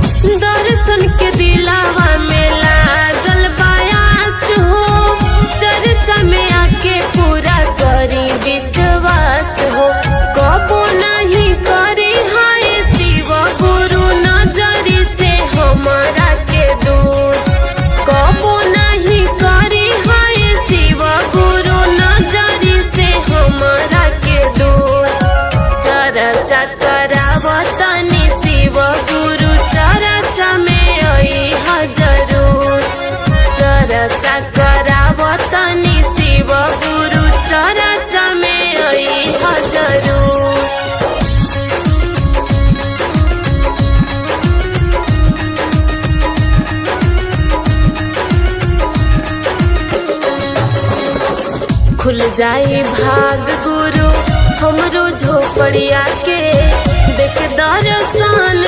दर्शन के दिलावा में लागल बायास हो, चर्चा में आके पूरा करी विश्वास हो। कबो नहीं करी हाय शिव गुरु नजरी से हमारा के दूर, कबो नहीं करी हाय शिव गुरु नजरी से हमारा के दूर। चर्चा करावतनी शिव गुरु चर्चा में आई जरूर, चर्चा करावतनी शिव गुरु चर्चा में आई जरूर। खुल जाई भाग गुरु हमरो झोपड़िया के, देख दर्शन